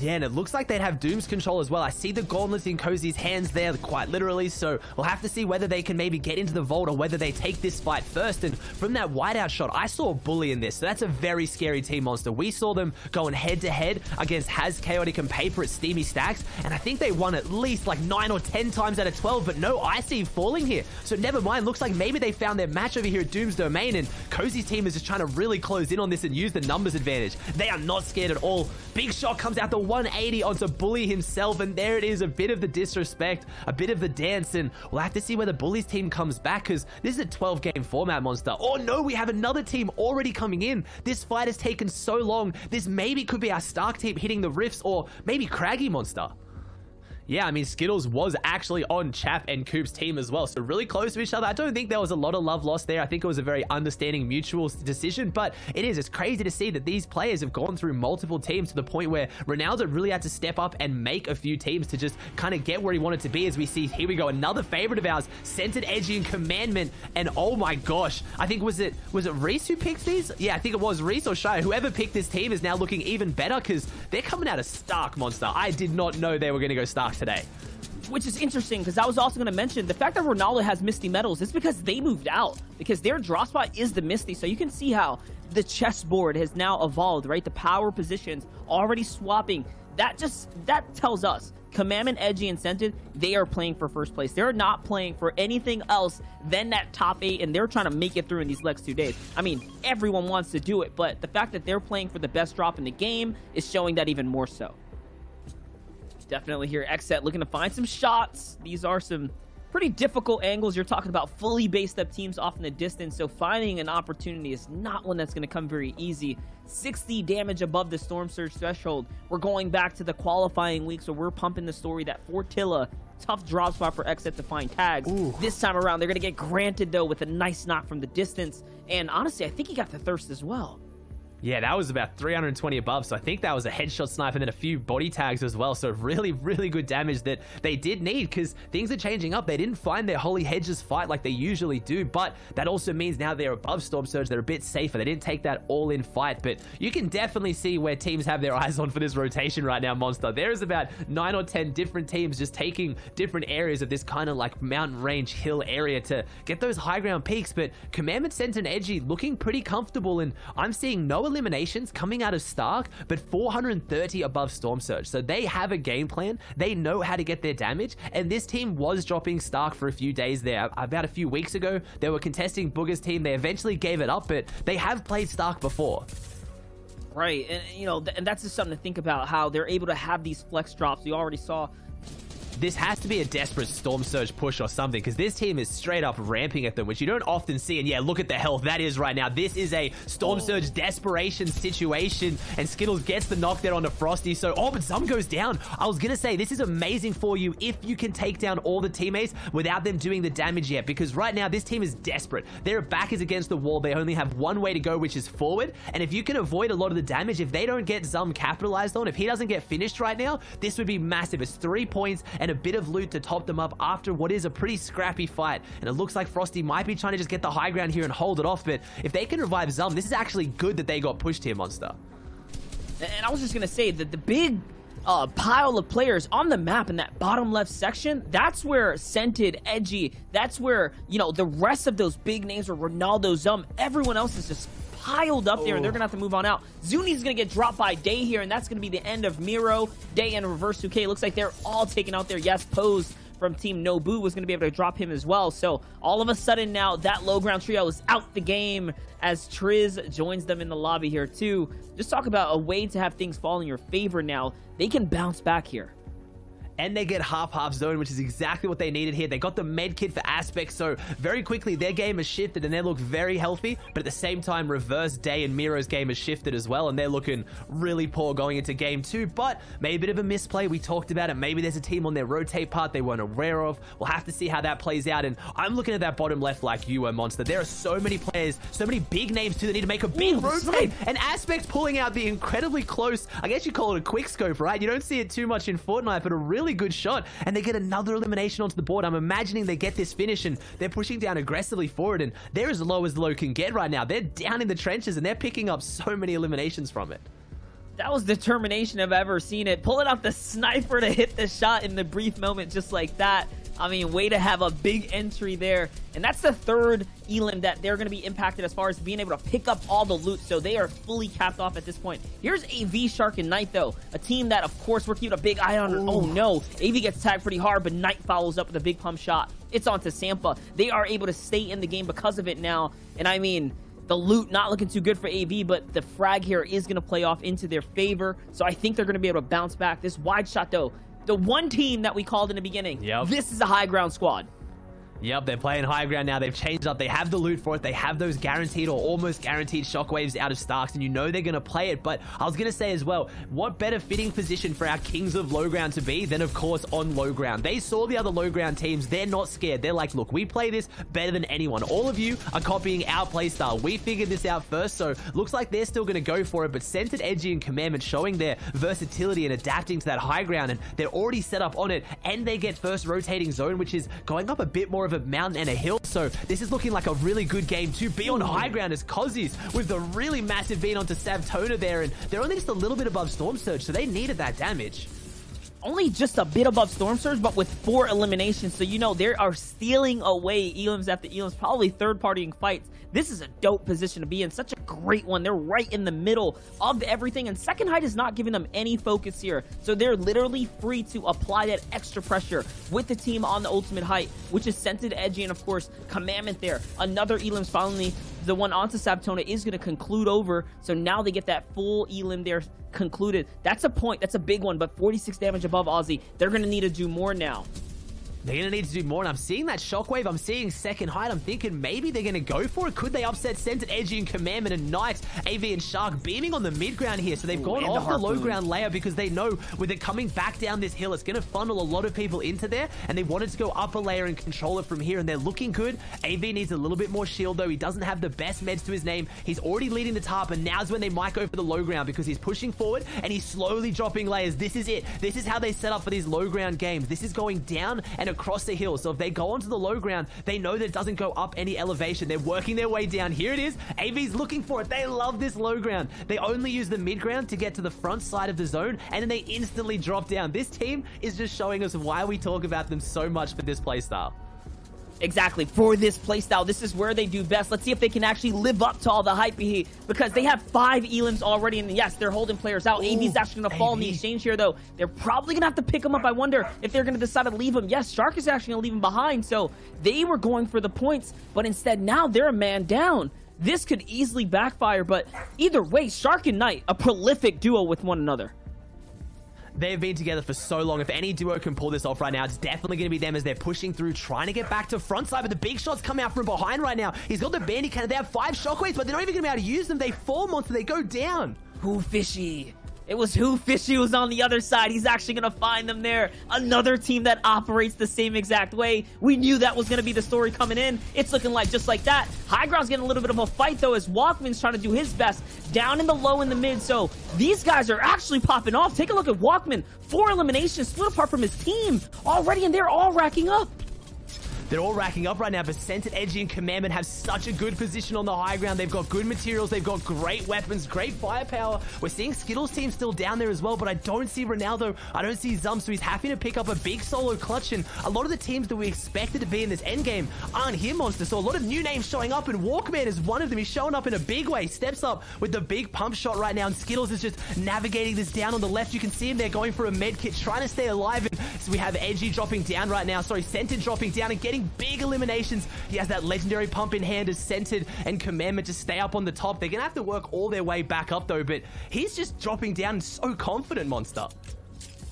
Yeah, and it looks like they'd have Doom's control as well. I see the gauntlets in Cozy's hands there, quite literally, so we'll have to see whether they can maybe get into the vault or whether they take this fight first. And from that whiteout shot, I saw Bully in this, so that's a very scary team, Monster. We saw them going head-to-head against Has, Chaotic, and Paper at Steamy Stacks, and I think they won at least like 9 or 10 times out of 12, but no Icy falling here. So never mind, looks like maybe they found their match over here at Doom's Domain, and Cozy's team is just trying to really close in on this and use the numbers advantage. They are not scared at all. Big shot comes out the 180 onto Bully himself, and there it is, a bit of the disrespect, a bit of the dance, and we'll have to see whether Bully's team comes back, because this is a 12-game format, Monster. Oh no, we have another team already coming in. This fight has taken so long. This maybe could be our Stark team hitting the rifts, or maybe Craggy, Monster. Yeah, I mean, Skittles was actually on Chap and Coop's team as well, so really close to each other. I don't think there was a lot of love lost there. I think it was a very understanding, mutual decision, but it's crazy to see that these players have gone through multiple teams to the point where Ronaldo really had to step up and make a few teams to just kind of get where he wanted to be. As we see, here we go, another favorite of ours, Centered, Edgy, and Commandment, and oh my gosh, I think, was it Reese who picked these? Yeah, I think it was Reese or Shai. Whoever picked this team is now looking even better, because they're coming out of Stark, Monster. I did not know they were going to go Stark today. Which is interesting, because I was also going to mention the fact that Ronaldo has Misty Metals is because they moved out, because their drop spot is the Misty. So you can see how the chessboard has now evolved, right? The power positions already swapping. That tells us Commandment, Edgy, and Scented, they are playing for first place. They're not playing for anything else than that top 8, and they're trying to make it through in these next 2 days. I mean, everyone wants to do it, but the fact that they're playing for the best drop in the game is showing that even more so. Definitely here, Xset looking to find some shots. These are some pretty difficult angles. You're talking about fully based up teams off in the distance, so finding an opportunity is not one that's going to come very easy. 60 damage above the Storm Surge threshold. We're going back to the qualifying week, so we're pumping the story that Fortilla, tough drop spot for Xset to find tags. Ooh. This time around, they're going to get granted, though, with a nice knock from the distance, and honestly, I think he got the thirst as well. Yeah, that was about 320 above, so I think that was a headshot snipe and then a few body tags as well. So really, really good damage that they did need, because things are changing up. They didn't find their Holy Hedges fight like they usually do, but that also means now they're above Storm Surge. They're a bit safer. They didn't take that all-in fight, but you can definitely see where teams have their eyes on for this rotation right now, Monster. There is about 9 or 10 different teams just taking different areas of this kind of like mountain range hill area to get those high ground peaks, but Commandment, Scent, and Edgy looking pretty comfortable, and I'm seeing no eliminations coming out of Stark, but 430 above Storm Surge. So they have a game plan. They know how to get their damage, and this team was dropping Stark for a few days there. About a few weeks ago, they were contesting Booger's team. They eventually gave it up, but they have played Stark before. Right, and you know, and that's just something to think about, how they're able to have these flex drops. We already saw this has to be a desperate Storm Surge push or something, because this team is straight up ramping at them, which you don't often see. And yeah, look at the health that is right now. This is a Storm Surge desperation situation, and Skittles gets the knock there onto Frosty. So, but Zum goes down. I was gonna say, this is amazing for you if you can take down all the teammates without them doing the damage yet, because right now this team is desperate. Their back is against the wall. They only have one way to go, which is forward, and if you can avoid a lot of the damage, if they don't get Zum capitalized on, if he doesn't get finished right now, this would be massive. It's 3 points and a bit of loot to top them up after what is a pretty scrappy fight, and it looks like Frosty might be trying to just get the high ground here and hold it off, but if they can revive Zum, this is actually good that they got pushed here, Monster. And I was just gonna say that the big pile of players on the map in that bottom left section, that's where Scented, Edgy, that's where, you know, the rest of those big names are Ronaldo, Zum, everyone else is just piled up there, and they're gonna have to move on out. Zuni's gonna get dropped by Day here, and that's gonna be the end of Miro, Day, and Reverse 2K. Looks like they're all taken out there. Yes, Pose from Team Nobu was gonna be able to drop him as well. So all of a sudden now that low ground trio is out the game, as Triz joins them in the lobby here too. Just talk about a way to have things fall in your favor now. They can bounce back here. And they get half zone, which is exactly what they needed here. They got the med kit for Aspect, so very quickly their game has shifted and they look very healthy, but at the same time Reverse, Day, and Miro's game has shifted as well, and they're looking really poor going into game 2, but maybe a bit of a misplay. We talked about it. Maybe there's a team on their rotate part they weren't aware of. We'll have to see how that plays out, and I'm looking at that bottom left like you were, Monster. There are so many players, so many big names too that need to make a big rotate, and Aspect pulling out the incredibly close, I guess you call it a quick scope, right? You don't see it too much in Fortnite, but a really good shot, and they get another elimination onto the board. I'm imagining they get this finish, and they're pushing down aggressively forward, and they're as low can get right now. They're down in the trenches, and they're picking up so many eliminations from it. That was determination if I've ever seen it. Pulling out the sniper to hit the shot in the brief moment just like that. I mean, way to have a big entry there. And that's the third elim that they're going to be impacted as far as being able to pick up all the loot. So they are fully capped off at this point. Here's AV, Shark, and Knight, though. A team that, of course, we're keeping a big eye on. Oh, no. AV gets tagged pretty hard, but Knight follows up with a big pump shot. It's on to Sampa. They are able to stay in the game because of it now. And I mean, the loot not looking too good for AV, but the frag here is going to play off into their favor. So I think they're going to be able to bounce back. This wide shot, though, the one team that we called in the beginning, this is a high ground squad. Yep, they're playing high ground now. They've changed up. They have the loot for it. They have those guaranteed or almost guaranteed shockwaves out of Starks, and you know they're going to play it. But I was going to say as well, what better fitting position for our kings of low ground to be than, of course, on low ground? They saw the other low ground teams. They're not scared. They're like, look, we play this better than anyone. All of you are copying our playstyle. We figured this out first, so looks like they're still going to go for it. But Centered, Edgy, and Commandment showing their versatility and adapting to that high ground, and they're already set up on it, and they get first rotating zone, which is going up a bit more of a mountain and a hill. So this is looking like a really good game to be on high ground, as Cozies with the really massive beat onto Savtona there, and they're only just a little bit above Storm Surge, so they needed that damage. Only just a bit above Storm Surge, but with 4 eliminations. So, you know, they are stealing away elims after elims, probably third-partying fights. This is a dope position to be in. Such a great one. They're right in the middle of everything. And Second Height is not giving them any focus here. So they're literally free to apply that extra pressure with the team on the ultimate height, which is Scented, Edgy, and of course, Commandment there. Another elim's finally, the one onto Savtona is going to conclude over. So now they get that full elim there concluded. That's a point. That's a big one, but 46 damage above Aussie. They're going to need to do more now. They're going to need to do more, and I'm seeing that shockwave. I'm seeing Second Height. I'm thinking maybe they're going to go for it. Could they upset Centered, Edgy, and Commandment and Knight, AV, and Shark beaming on the mid ground here? So they've gone off the low ground layer because they know with it coming back down this hill, it's going to funnel a lot of people into there, and they wanted to go up a layer and control it from here, and they're looking good. AV needs a little bit more shield, though. He doesn't have the best meds to his name. He's already leading the top, and now's when they might go for the low ground because he's pushing forward, and he's slowly dropping layers. This is it. This is how they set up for these low ground games. This is going down and across the hill. So if they go onto the low ground, they know that it doesn't go up any elevation. They're working their way down. Here it is. AV's looking for it. They love this low ground. They only use the mid ground to get to the front side of the zone, and then they instantly drop down. This team is just showing us why we talk about them so much for this playstyle. Exactly, for this playstyle, this is where they do best. Let's see if they can actually live up to all the hype here, because they have 5 elims already, and yes, they're holding players out. AV's actually going to fall in the exchange here, though. They're probably going to have to pick him up. I wonder if they're going to decide to leave him. Yes, Shark is actually going to leave him behind, so they were going for the points, but instead now they're a man down. This could easily backfire, but either way, Shark and Knight, a prolific duo with one another. They've been together for so long. If any duo can pull this off right now, it's definitely going to be them as they're pushing through, trying to get back to front side. But the big shots come out from behind right now. He's got the bandy cannon. They have 5 shockwaves, but they're not even going to be able to use them. They fall, Monster. They go down. Who Fishy? It was Who Fishy was on the other side. He's actually going to find them there. Another team that operates the same exact way. We knew that was going to be the story coming in. It's looking like just like that. High ground's getting a little bit of a fight, though, as Walkman's trying to do his best. Down in the low in the mid, so these guys are actually popping off. Take a look at Walkman. 4 eliminations, split apart from his team already, and they're all racking up. They're all racking up right now, but Centered, Edgy, and Commandment have such a good position on the high ground. They've got good materials. They've got great weapons, great firepower. We're seeing Skittles' team still down there as well, but I don't see Ronaldo. I don't see Zum, so he's having to pick up a big solo clutch, and a lot of the teams that we expected to be in this endgame aren't here, Monster. So a lot of new names showing up, and Walkman is one of them. He's showing up in a big way. Steps up with the big pump shot right now, and Skittles is just navigating this down on the left. You can see him there going for a med kit, trying to stay alive. And so we have Edgy dropping down right now. Sorry, Centered dropping down and getting big eliminations. He has that legendary pump in hand as Centered and Commandment to stay up on the top. They're going to have to work all their way back up, though, but he's just dropping down and so confident, Monster.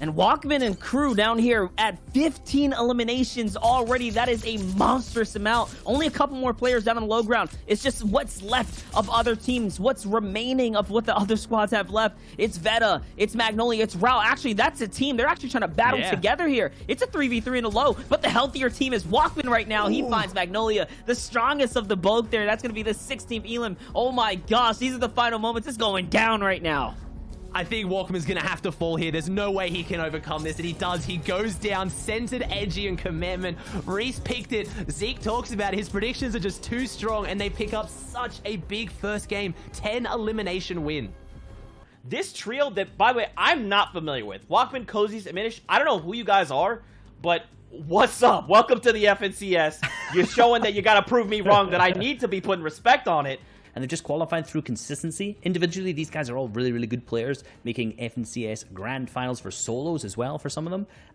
And Walkman and crew down here at 15 eliminations already. That is a monstrous amount. Only a couple more players down on the low ground. It's just what's left of other teams. What's remaining of what the other squads have left. It's Veta. It's Magnolia. It's Rao. Actually, that's a team. They're actually trying to battle together here. It's a 3v3 in the low, but the healthier team is Walkman right now. He finds Magnolia, the strongest of the both there. That's going to be the 16th elim. Oh my gosh, these are the final moments. It's going down right now. I think Walkman's going to have to fall here. There's no way he can overcome this, and he does. He goes down, Centered, Edgy, and Commandment. Reese picked it. Zeke talks about it. His predictions are just too strong, and they pick up such a big first game 10 elimination win. this trio that, by the way, I'm not familiar with. Walkman, Cozies, and Minish. I don't know who you guys are, but what's up? Welcome to the FNCS. You're showing that you got to prove me wrong, that I need to be putting respect on it. And they're just qualified through consistency. Individually, these guys are all really, really good players, making FNCS grand finals for solos as well for some of them.